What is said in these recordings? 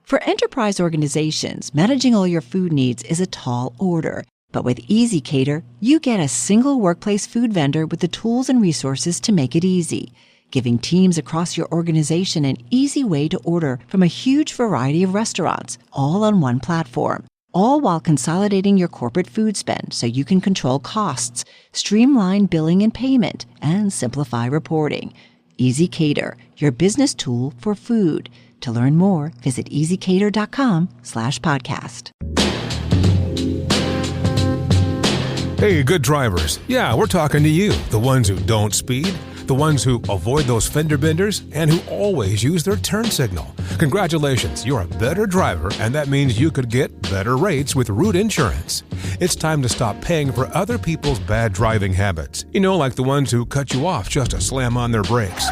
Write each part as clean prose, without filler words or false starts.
For enterprise organizations, managing all your food needs is a tall order. But with EasyCater, you get a single workplace food vendor with the tools and resources to make it easy, giving teams across your organization an easy way to order from a huge variety of restaurants, all on one platform. All while consolidating your corporate food spend so you can control costs, streamline billing and payment, and simplify reporting. EasyCater, your business tool for food. To learn more, visit easycater.com/podcast. Hey, good drivers. Yeah, we're talking to you, the ones who don't speed, the ones who avoid those fender benders, and who always use their turn signal. Congratulations, you're a better driver, and that means you could get better rates with Root Insurance. It's time to stop paying for other people's bad driving habits. You know, like the ones who cut you off just to slam on their brakes.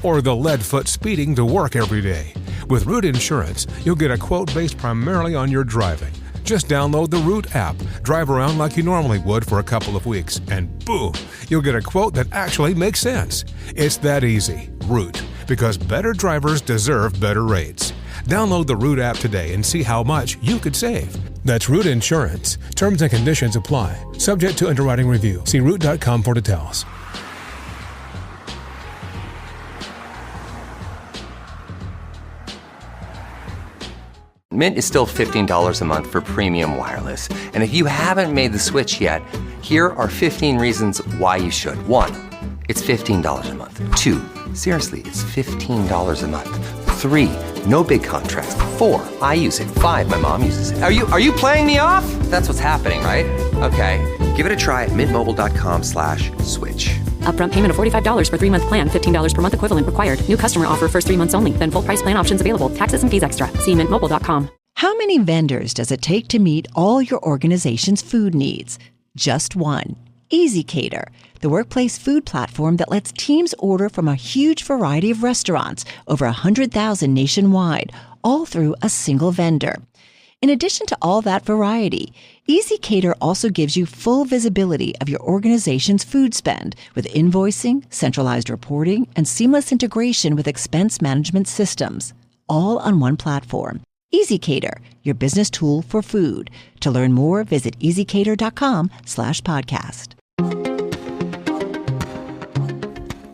Or the lead foot speeding to work every day. With Root Insurance, you'll get a quote based primarily on your driving. Just download the Root app, drive around like you normally would for a couple of weeks, and boom, you'll get a quote that actually makes sense. It's that easy. Root, because better drivers deserve better rates. Download the Root app today and see how much you could save. That's Root Insurance. Terms and conditions apply. Subject to underwriting review. See root.com for details. Mint is still $15 a month for premium wireless. And if you haven't made the switch yet, here are 15 reasons why you should. 1, it's $15 a month. 2, seriously, it's $15 a month. 3, no big contrast. 4, I use it. 5, my mom uses it. Are you playing me off? That's what's happening, right? Okay, give it a try at mintmobile.com/switch. Upfront payment of $45 for 3-month plan. $15 per month equivalent required. New customer offer first 3 months only. Then full price plan options available. Taxes and fees extra. See mintmobile.com. How many vendors does it take to meet all your organization's food needs? Just one. EasyCater, the workplace food platform that lets teams order from a huge variety of restaurants, over 100,000 nationwide, all through a single vendor. In addition to all that variety, EasyCater also gives you full visibility of your organization's food spend with invoicing, centralized reporting, and seamless integration with expense management systems, all on one platform. EasyCater, your business tool for food. To learn more, visit easycater.com/podcast.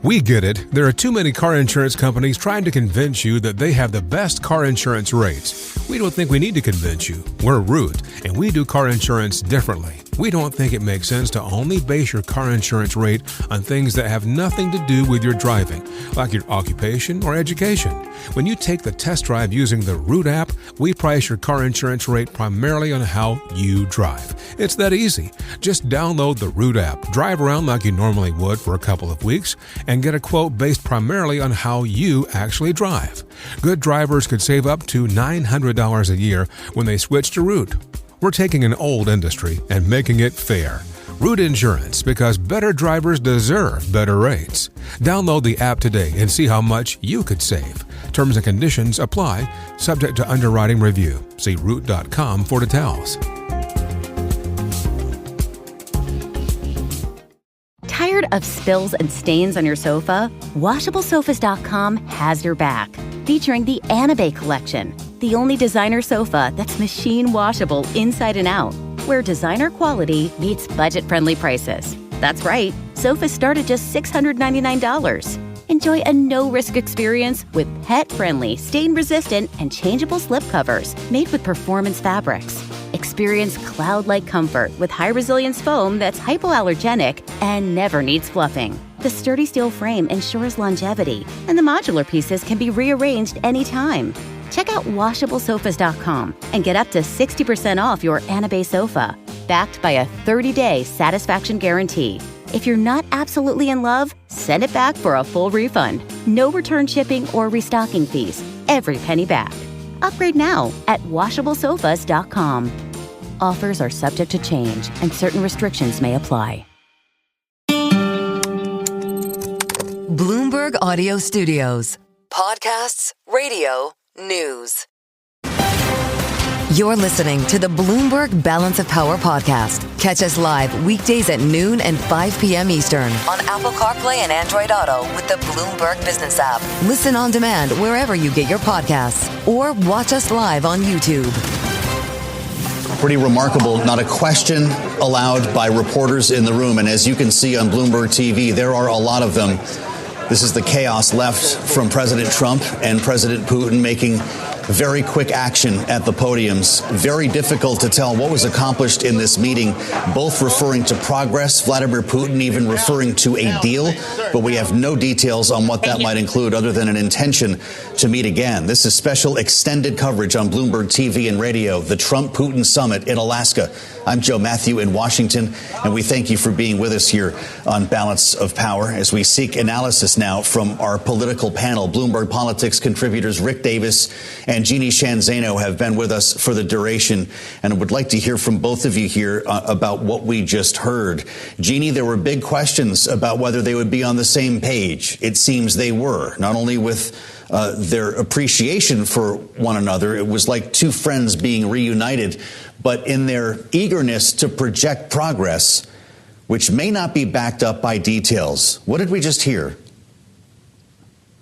We get it. There are too many car insurance companies trying to convince you that they have the best car insurance rates. We don't think we need to convince you. We're Root, and we do car insurance differently. We don't think it makes sense to only base your car insurance rate on things that have nothing to do with your driving, like your occupation or education. When you take the test drive using the Root app, we price your car insurance rate primarily on how you drive. It's that easy. Just download the Root app, drive around like you normally would for a couple of weeks, and get a quote based primarily on how you actually drive. Good drivers could save up to $900 a year when they switch to Root. We're taking an old industry and making it fair. Root Insurance, because better drivers deserve better rates. Download the app today and see how much you could save. Terms and conditions apply, subject to underwriting review. See root.com for details. Tired of spills and stains on your sofa? WashableSofas.com has your back. Featuring the Anabay collection, the only designer sofa that's machine washable inside and out, where designer quality meets budget-friendly prices. That's right, sofas start at just $699. Enjoy a no-risk experience with pet-friendly, stain-resistant, and changeable slip covers made with performance fabrics. Experience cloud-like comfort with high-resilience foam that's hypoallergenic and never needs fluffing. The sturdy steel frame ensures longevity, and the modular pieces can be rearranged anytime. Check out WashableSofas.com and get up to 60% off your Anabay sofa, backed by a 30-day satisfaction guarantee. If you're not absolutely in love, send it back for a full refund. No return shipping or restocking fees. Every penny back. Upgrade now at WashableSofas.com. Offers are subject to change, and certain restrictions may apply. Bloomberg Audio Studios. Podcasts, radio, news. You're listening to the Bloomberg Balance of Power podcast. Catch us live weekdays at noon and 5 p.m. Eastern on Apple CarPlay and Android Auto with the Bloomberg Business app. Listen on demand wherever you get your podcasts or watch us live on YouTube. Pretty remarkable. Not a question allowed by reporters in the room. And as you can see on Bloomberg TV, there are a lot of them. This is the chaos left from President Trump and President Putin making very quick action at the podiums. Very difficult to tell what was accomplished in this meeting, both referring to progress, Vladimir Putin even referring to a deal, but we have no details on what that might include other than an intention to meet again. This is special extended coverage on Bloomberg TV and radio, the Trump-Putin summit in Alaska. I'm Joe Matthew in Washington, and we thank you for being with us here on Balance of Power as we seek analysis now from our political panel. Bloomberg Politics contributors Rick Davis and Jeannie Shanzano have been with us for the duration, and I would like to hear from both of you here about what we just heard. Jeannie, there were big questions about whether they would be on the same page. It seems they were, not only with their appreciation for one another. It was like two friends being reunited, but in their eagerness to project progress, which may not be backed up by details. What did we just hear?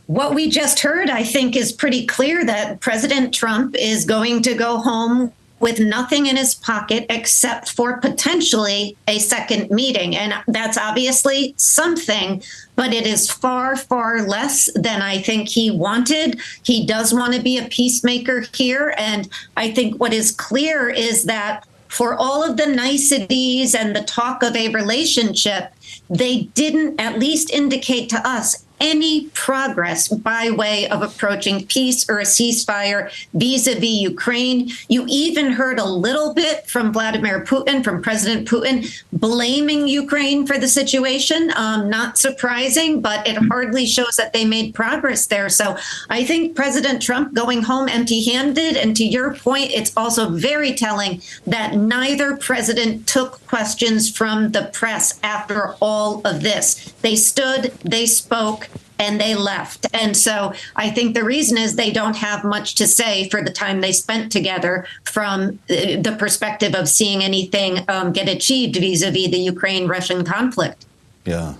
What we just heard, I think, is pretty clear that President Trump is going to go home with nothing in his pocket except for potentially a second meeting. And that's obviously something, but it is far, far less than I think he wanted. He does want to be a peacemaker here. And I think what is clear is that for all of the niceties and the talk of a relationship, they didn't at least indicate to us any progress by way of approaching peace or a ceasefire vis-a-vis Ukraine. You even heard a little bit from Vladimir Putin, from President Putin, blaming Ukraine for the situation. Not surprising, but it hardly shows that they made progress there. So I think President Trump going home empty-handed. And to your point, it's also very telling that neither president took questions from the press after all of this. They stood, they spoke, and they left. And so I think the reason is they don't have much to say for the time they spent together from the perspective of seeing anything get achieved vis-a-vis the Ukraine-Russian conflict. Yeah.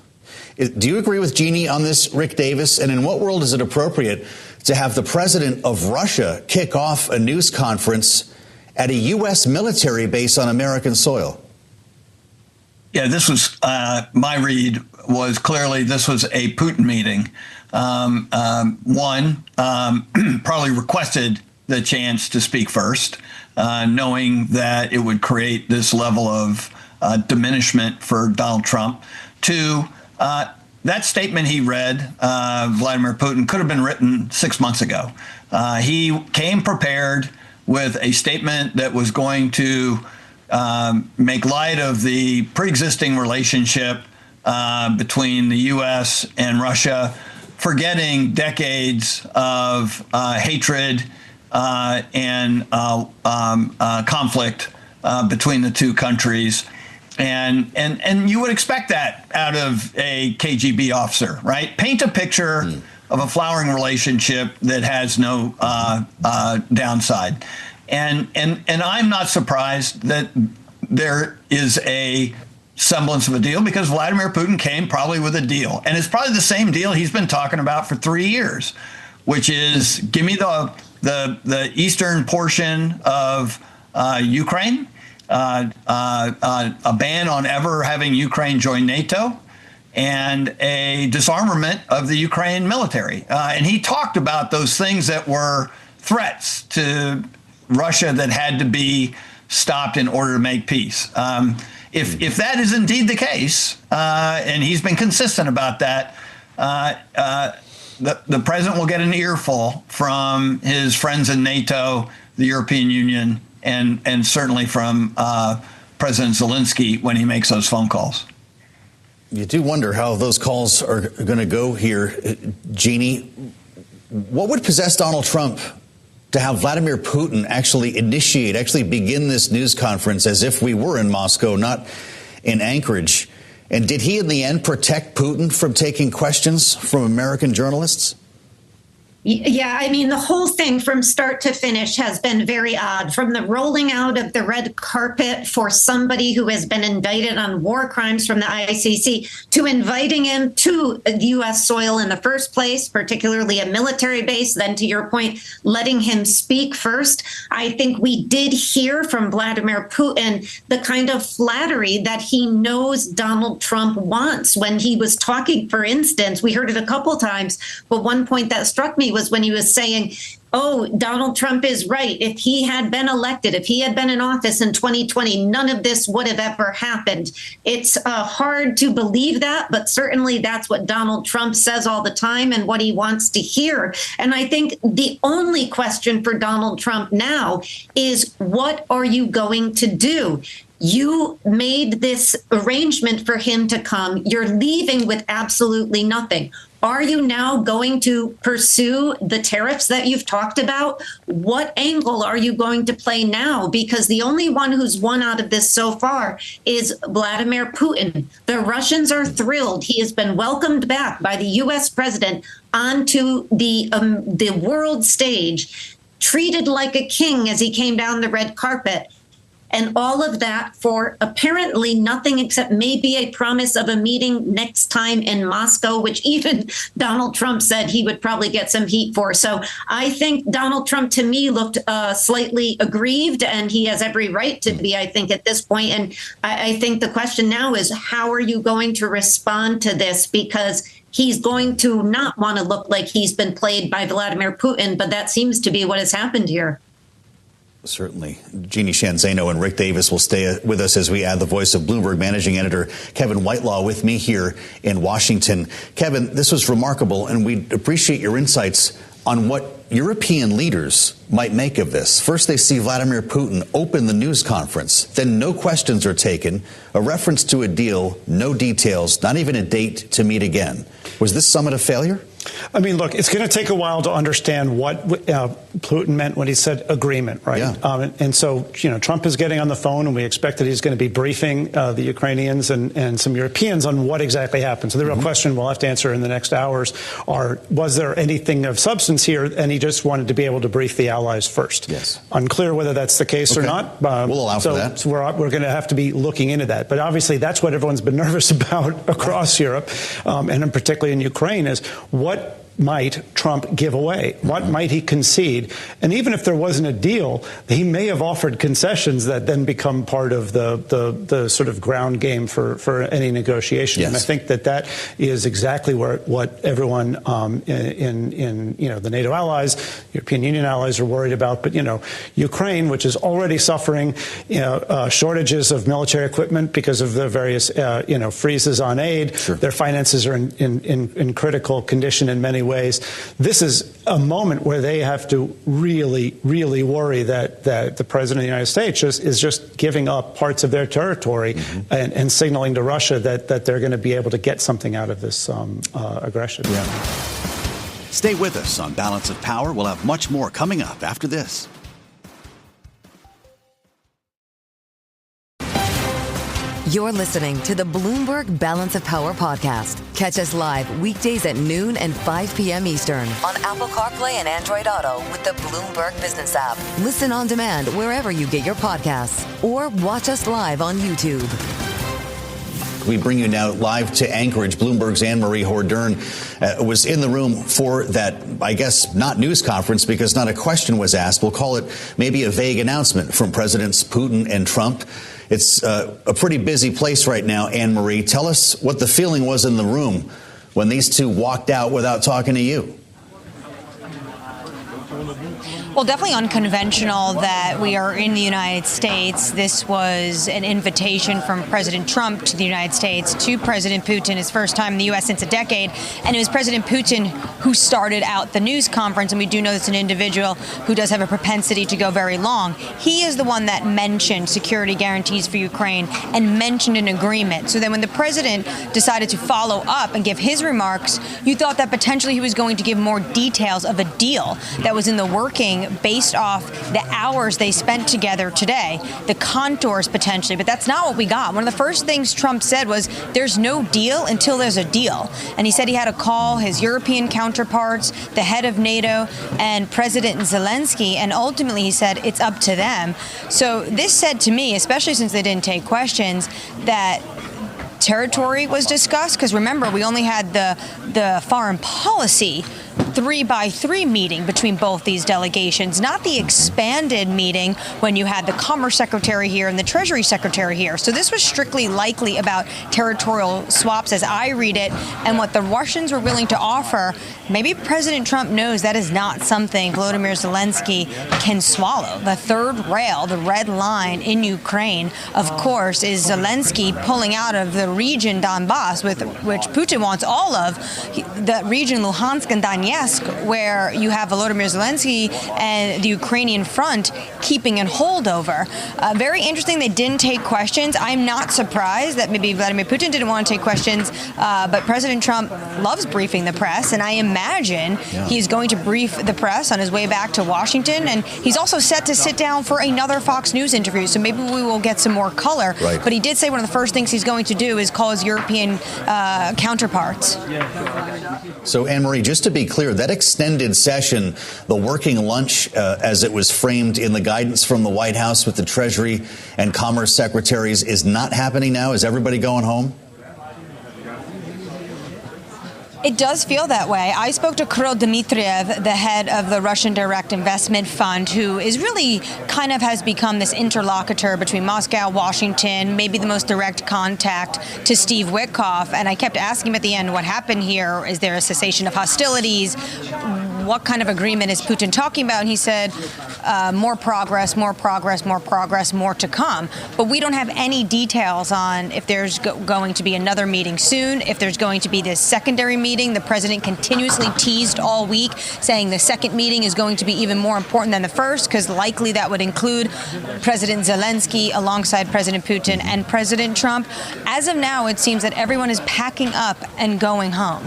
Do you agree with Jeannie on this, Rick Davis? And in what world is it appropriate to have the president of Russia kick off a news conference at a U.S. military base on American soil? Yeah, this was my read was clearly this was a Putin meeting. One, probably requested the chance to speak first, knowing that it would create this level of diminishment for Donald Trump. Two, that statement he read, Vladimir Putin, could have been written 6 months ago. He came prepared with a statement that was going to make light of the pre-existing relationship between the U.S. and Russia, forgetting decades of hatred and conflict between the two countries. And you would expect that out of a KGB officer, right? Paint a picture of a flowering relationship that has no downside. And I'm not surprised that there is a semblance of a deal because Vladimir Putin came probably with a deal. And it's probably the same deal he's been talking about for 3 years, which is give me the eastern portion of Ukraine, a ban on ever having Ukraine join NATO, and a disarmament of the Ukraine military. And he talked about those things that were threats to Russia that had to be stopped in order to make peace. If that is indeed the case, and he's been consistent about that, the president will get an earful from his friends in NATO, the European Union, and certainly from President Zelensky when he makes those phone calls. You do wonder how those calls are going to go here, Jeannie. What would possess Donald Trump to have Vladimir Putin actually begin this news conference as if we were in Moscow, not in Anchorage? And did he in the end protect Putin from taking questions from American journalists? Yeah, I mean, the whole thing from start to finish has been very odd. From the rolling out of the red carpet for somebody who has been indicted on war crimes from the ICC to inviting him to U.S. soil in the first place, particularly a military base, then to your point, letting him speak first. I think we did hear from Vladimir Putin the kind of flattery that he knows Donald Trump wants when he was talking. For instance, we heard it a couple times, but one point that struck me was when he was saying, oh, Donald Trump is right. If he had been elected, if he had been in office in 2020, none of this would have ever happened. It's hard to believe that, but certainly that's what Donald Trump says all the time and what he wants to hear. And I think the only question for Donald Trump now is, what are you going to do? You made this arrangement for him to come. You're leaving with absolutely nothing. Are you now going to pursue the tariffs that you've talked about? What angle are you going to play now? Because the only one who's won out of this so far is Vladimir Putin. The Russians are thrilled. He has been welcomed back by the U.S. president onto the world stage, treated like a king as he came down the red carpet. And all of that for apparently nothing except maybe a promise of a meeting next time in Moscow, which even Donald Trump said he would probably get some heat for. So I think Donald Trump, to me, looked slightly aggrieved, and he has every right to be, I think, at this point. And I think the question now is, how are you going to respond to this? Because he's going to not want to look like he's been played by Vladimir Putin, but that seems to be what has happened here. Certainly. Jeannie Shanzano and Rick Davis will stay with us as we add the voice of Bloomberg managing editor Kevin Whitelaw with me here in Washington. Kevin, this was remarkable, and we appreciate your insights on what European leaders might make of this. First, they see Vladimir Putin open the news conference. Then no questions are taken, a reference to a deal, no details, not even a date to meet again. Was this summit a failure? I mean, look, it's going to take a while to understand what Putin meant when he said agreement, right? Yeah. And so, you know, Trump is getting on the phone, and we expect that he's going to be briefing the Ukrainians and some Europeans on what exactly happened. So the real question we'll have to answer in the next hours are, was there anything of substance here? And he just wanted to be able to brief the allies first. Yes. Unclear whether that's the case or not. We'll allow for that. So we're going to have to be looking into that. But obviously, that's what everyone's been nervous about across Europe, and particularly in Ukraine, is what might Trump give away? What might he concede? And even if there wasn't a deal, he may have offered concessions that then become part of the sort of ground game for any negotiation. Yes. And I think that is exactly what everyone in the NATO allies, European Union allies are worried about. But Ukraine, which is already suffering shortages of military equipment because of the various freezes on aid, sure. Their finances are in critical condition in many ways. This is a moment where they have to really, really worry that the president of the United States is just giving up parts of their territory and signaling to Russia that they're going to be able to get something out of this aggression. Yeah. Stay with us on Balance of Power. We'll have much more coming up after this. You're listening to the Bloomberg Balance of Power podcast. Catch us live weekdays at noon and 5 p.m. Eastern on Apple CarPlay and Android Auto with the Bloomberg Business app. Listen on demand wherever you get your podcasts or watch us live on YouTube. We bring you now live to Anchorage. Bloomberg's Anne-Marie Hordern was in the room for that, I guess, not news conference because not a question was asked. We'll call it maybe a vague announcement from Presidents Putin and Trump. It's a pretty busy place right now, Anne-Marie. Tell us what the feeling was in the room when these two walked out without talking to you. Well, definitely unconventional that we are in the United States. This was an invitation from President Trump to the United States to President Putin, his first time in the U.S. since a decade. And it was President Putin who started out the news conference. And we do know it's an individual who does have a propensity to go very long. He is the one that mentioned security guarantees for Ukraine and mentioned an agreement. So then when the president decided to follow up and give his remarks, you thought that potentially he was going to give more details of a deal that was in the working meeting based off the hours they spent together today, the contours potentially, but that's not what we got. One of the first things Trump said was there's no deal until there's a deal. And he said he had to call his European counterparts, the head of NATO, and President Zelensky, and ultimately he said it's up to them. So this said to me, especially since they didn't take questions, that territory was discussed, because remember, we only had the foreign policy 3-by-3 meeting between both these delegations, not the expanded meeting when you had the Commerce Secretary here and the Treasury Secretary here. So this was strictly likely about territorial swaps as I read it, and what the Russians were willing to offer. Maybe President Trump knows that is not something Volodymyr Zelenskiy can swallow. The third rail, the red line in Ukraine, of course, is Zelensky pulling out of the region Donbass, which Putin wants all of, the region Luhansk and Donetsk, where you have Volodymyr Zelenskiy and the Ukrainian front keeping a holdover. Very interesting they didn't take questions. I'm not surprised that maybe Vladimir Putin didn't want to take questions, but President Trump loves briefing the press, and I imagine he's going to brief the press on his way back to Washington, and he's also set to sit down for another Fox News interview, so maybe we will get some more color. Right. But he did say one of the first things he's going to do is call his European counterparts. So, Anne-Marie, just to be clear, that extended session, the working lunch, as it was framed in the guidance from the White House with the Treasury and Commerce secretaries, is not happening now? Is everybody going home? It does feel that way. I spoke to Kirill Dmitriev, the head of the Russian Direct Investment Fund, who is really kind of has become this interlocutor between Moscow, Washington, maybe the most direct contact to Steve Witkoff. And I kept asking him at the end, what happened here? Is there a cessation of hostilities? What kind of agreement is Putin talking about? And he said, more progress, more progress, more progress, more to come. But we don't have any details on if there's going to be another meeting soon, if there's going to be this secondary meeting. The president continuously teased all week, saying the second meeting is going to be even more important than the first, because likely that would include President Zelensky alongside President Putin and President Trump. As of now, it seems that everyone is packing up and going home.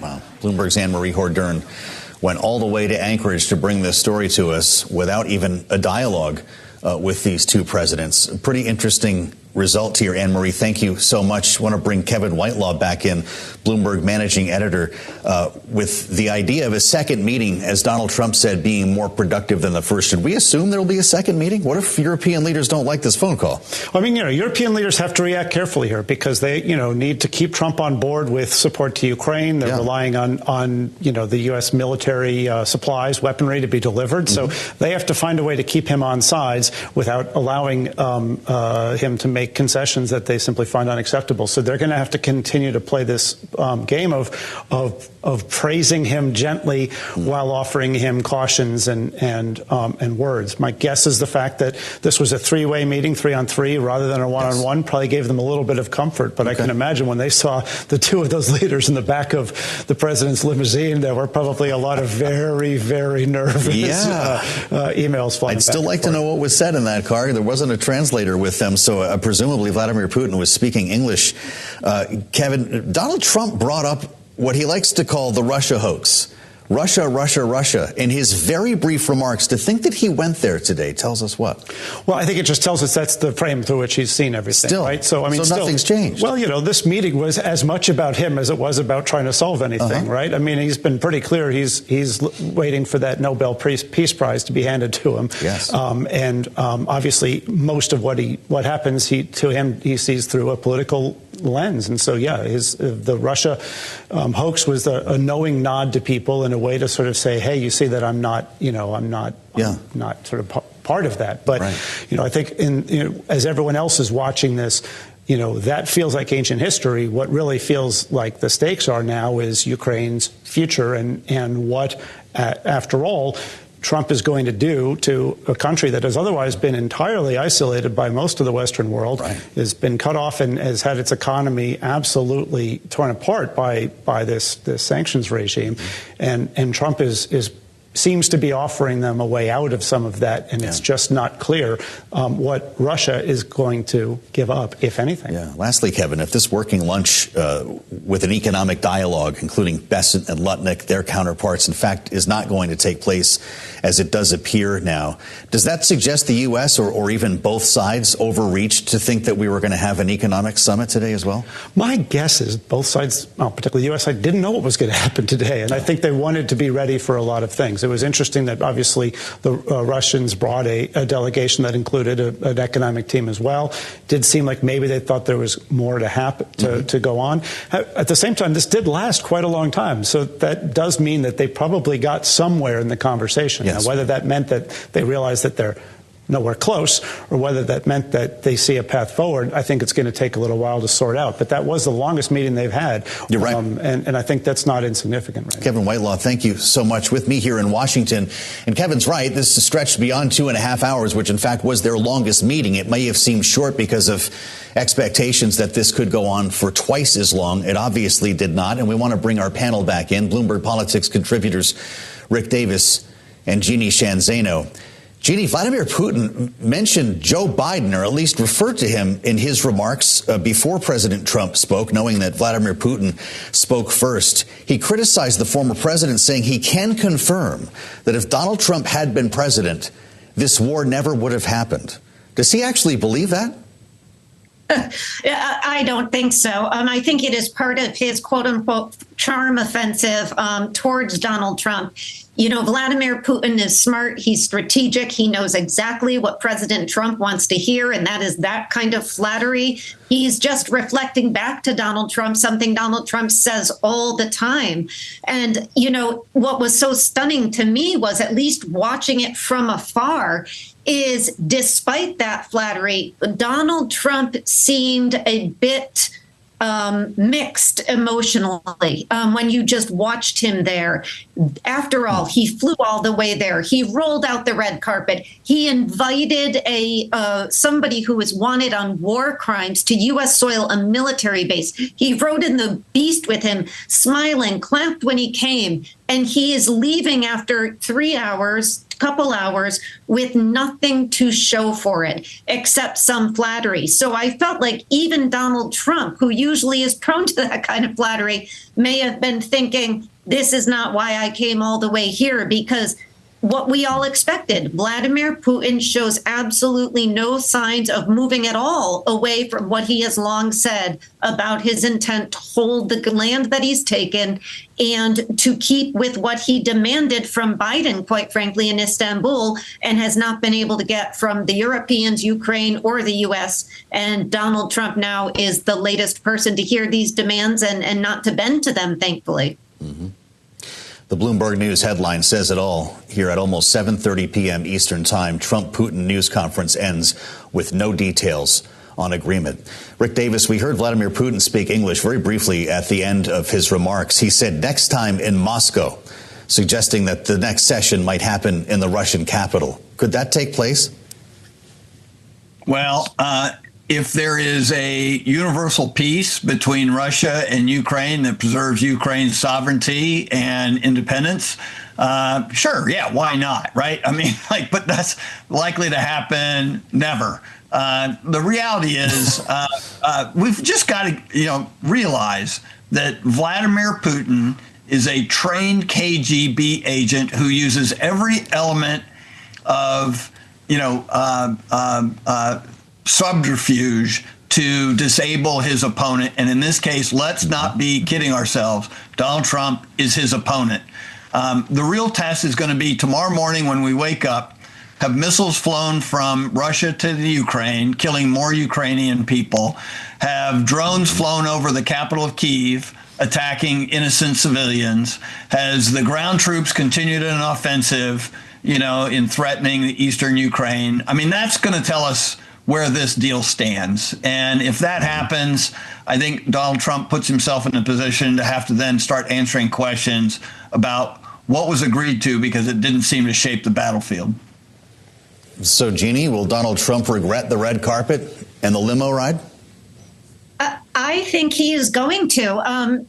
Wow. Bloomberg's Anne-Marie Hordern went all the way to Anchorage to bring this story to us without even a dialogue with these two presidents. A pretty interesting result here, Anne-Marie. Thank you so much. I want to bring Kevin Whitelaw back in, Bloomberg managing editor, with the idea of a second meeting, as Donald Trump said, being more productive than the first. Should we assume there will be a second meeting? What if European leaders don't like this phone call? I mean, European leaders have to react carefully here, because they, need to keep Trump on board with support to Ukraine. They're relying on the U.S. military supplies, weaponry to be delivered. So they have to find a way to keep him on sides without allowing him to make concessions that they simply find unacceptable. So they're going to have to continue to play this game of praising him gently while offering him cautions and words. My guess is the fact that this was a three-way meeting, 3-on-3, rather than a one-on-one, probably gave them a little bit of comfort. But I can imagine when they saw the two of those leaders in the back of the president's limousine, there were probably a lot of very, very nervous emails flying. I'd still like to know what was said in that car. There wasn't a translator with them, so presumably Vladimir Putin was speaking English. Kevin, Donald Trump brought up what he likes to call the Russia hoax. Russia, Russia, Russia. In his very brief remarks, to think that he went there today tells us what? Well, I think it just tells us that's the frame through which he's seen everything. Still, right? So, I mean, nothing's changed. Well, this meeting was as much about him as it was about trying to solve anything, right? I mean, he's been pretty clear he's waiting for that Nobel Peace Prize to be handed to him. Yes. Obviously, most of what happens to him, he sees through a political lens. And so, the Russia hoax was a knowing nod to people in a way to sort of say, hey, you see that I'm not sort of part of that. But, I think as everyone else is watching this, that feels like ancient history. What really feels like the stakes are now is Ukraine's future and what, after all, Trump is going to do to a country that has otherwise been entirely isolated by most of the Western world, has been cut off and has had its economy absolutely torn apart by this sanctions regime. And Trump is seems to be offering them a way out of some of that, and it's just not clear what Russia is going to give up, if anything. Yeah. Lastly, Kevin, if this working lunch with an economic dialogue, including Bessent and Lutnick, their counterparts, in fact, is not going to take place as it does appear now, does that suggest the U.S. or even both sides overreached to think that we were going to have an economic summit today as well? My guess is both sides, particularly the U.S. side, didn't know what was going to happen today, and I think they wanted to be ready for a lot of things. It was interesting that obviously the Russians brought a delegation that included an economic team as well. It did seem like maybe they thought there was more to happen to go on. At the same time, this did last quite a long time, so that does mean that they probably got somewhere in the conversation. Yes. Now, whether that meant that they realized that they're nowhere close, or whether that meant that they see a path forward, I think it's going to take a little while to sort out. But that was the longest meeting they've had. You're right. And I think that's not insignificant. Right Kevin Whitelaw, thank you so much. With me here in Washington. And Kevin's right, this is stretched beyond 2.5 hours, which in fact was their longest meeting. It may have seemed short because of expectations that this could go on for twice as long. It obviously did not. And we want to bring our panel back in. Bloomberg Politics contributors Rick Davis and Jeannie Shanzano. Jeannie, Vladimir Putin mentioned Joe Biden, or at least referred to him in his remarks before President Trump spoke, knowing that Vladimir Putin spoke first. He criticized the former president, saying he can confirm that if Donald Trump had been president, this war never would have happened. Does he actually believe that? I don't think so. I think it is part of his quote unquote charm offensive towards Donald Trump. You know, Vladimir Putin is smart. He's strategic. He knows exactly what President Trump wants to hear, and that is that kind of flattery. He's just reflecting back to Donald Trump something Donald Trump says all the time. And, you know, what was so stunning to me was, at least watching it from afar, is despite that flattery, Donald Trump seemed a bit mixed emotionally when you just watched him there. After all, he flew all the way there. He rolled out the red carpet. He invited somebody who was wanted on war crimes to U.S. soil, a military base. He rode in the beast with him, smiling, clapped when he came, and he is leaving after 3 hours, couple hours, with nothing to show for it except some flattery. So I felt like even Donald Trump, who usually is prone to that kind of flattery, may have been thinking, this is not why I came all the way here, because what we all expected, Vladimir Putin shows absolutely no signs of moving at all away from what he has long said about his intent to hold the land that he's taken and to keep with what he demanded from Biden, quite frankly, in Istanbul, and has not been able to get from the Europeans, Ukraine, or the U.S. And Donald Trump now is the latest person to hear these demands and not to bend to them, thankfully. Mm-hmm. The Bloomberg News headline says it all here at almost 7:30 p.m. Eastern Time. Trump-Putin news conference ends with no details on agreement. Rick Davis, we heard Vladimir Putin speak English very briefly at the end of his remarks. He said next time in Moscow, suggesting that the next session might happen in the Russian capital. Could that take place? Well, if there is a universal peace between Russia and Ukraine that preserves Ukraine's sovereignty and independence, sure, yeah, why not, right? I mean, but that's likely to happen never. The reality is we've just got to, realize that Vladimir Putin is a trained KGB agent who uses every element of, subterfuge to disable his opponent. And in this case, let's not be kidding ourselves. Donald Trump is his opponent. The real test is going to be tomorrow morning when we wake up, have missiles flown from Russia to the Ukraine, killing more Ukrainian people, have drones flown over the capital of Kyiv, attacking innocent civilians, has the ground troops continued an offensive, in threatening the eastern Ukraine. I mean, that's going to tell us where this deal stands. And if that happens, I think Donald Trump puts himself in a position to have to then start answering questions about what was agreed to, because it didn't seem to shape the battlefield. So, Jeannie, will Donald Trump regret the red carpet and the limo ride? I I think he is going to.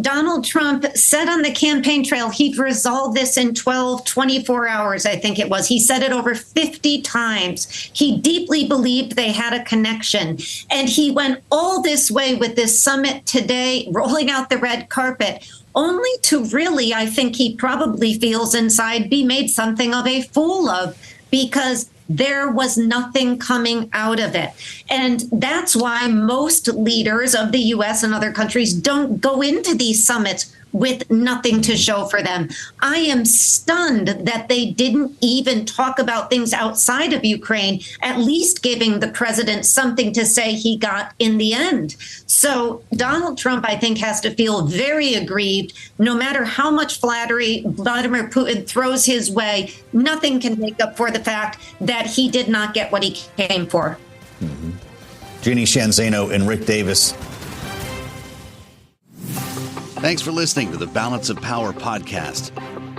Donald Trump said on the campaign trail he'd resolve this in 24 hours, I think it was. He said it over 50 times. He deeply believed they had a connection. And he went all this way with this summit today, rolling out the red carpet, only to really, I think he probably feels inside, be made something of a fool of, because there was nothing coming out of it. And that's why most leaders of the U.S. and other countries don't go into these summits with nothing to show for them. I am stunned that they didn't even talk about things outside of Ukraine, at least giving the president something to say he got in the end. So Donald Trump, I think, has to feel very aggrieved. No matter how much flattery Vladimir Putin throws his way, nothing can make up for the fact that he did not get what he came for. Mm-hmm. Jeannie Shanzano and Rick Davis. Thanks for listening to the Balance of Power podcast.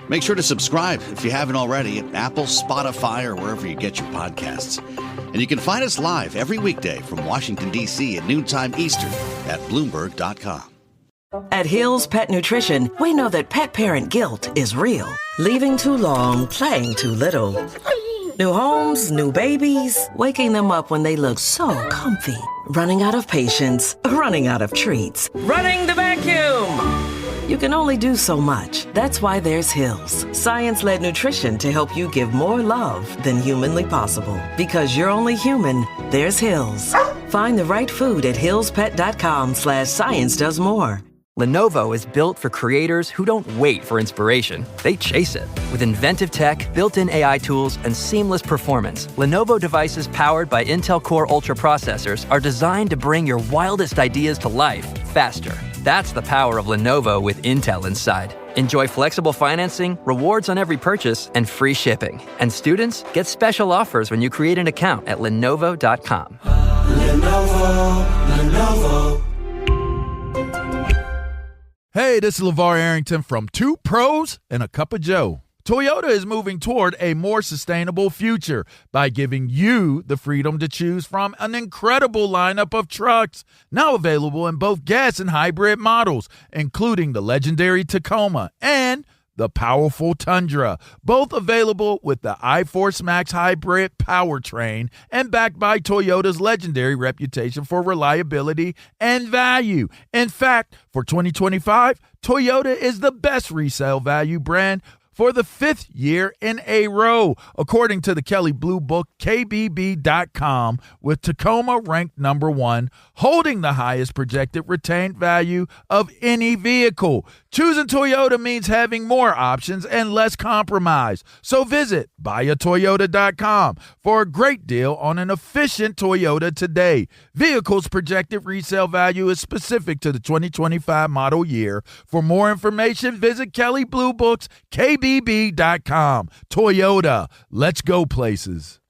Make sure to subscribe if you haven't already at Apple, Spotify, or wherever you get your podcasts. And you can find us live every weekday from Washington, D.C. at noontime Eastern at Bloomberg.com. At Hill's Pet Nutrition, we know that pet parent guilt is real. Leaving too long, playing too little. New homes, new babies, waking them up when they look so comfy. Running out of patience, running out of treats. Running the vacuum! You can only do so much. That's why there's Hill's, science-led nutrition to help you give more love than humanly possible. Because you're only human, there's Hill's. Find the right food at hillspet.com/science does more. Lenovo is built for creators who don't wait for inspiration. They chase it. With inventive tech, built-in AI tools, and seamless performance, Lenovo devices powered by Intel Core Ultra processors are designed to bring your wildest ideas to life faster. That's the power of Lenovo with Intel inside. Enjoy flexible financing, rewards on every purchase, and free shipping. And students get special offers when you create an account at Lenovo.com. Lenovo. Hey, this is LeVar Arrington from Two Pros and a Cup of Joe. Toyota is moving toward a more sustainable future by giving you the freedom to choose from an incredible lineup of trucks, now available in both gas and hybrid models, including the legendary Tacoma and the powerful Tundra, both available with the iForce Max hybrid powertrain and backed by Toyota's legendary reputation for reliability and value. In fact, for 2025, Toyota is the best resale value brand for the 5th year in a row, according to the Kelley Blue Book, KBB.com, with Tacoma ranked number 1, holding the highest projected retained value of any vehicle. Choosing Toyota means having more options and less compromise. So visit buyatoyota.com for a great deal on an efficient Toyota today. Vehicles' projected resale value is specific to the 2025 model year. For more information, visit Kelley Blue Book's KBB.com. Toyota, let's go places.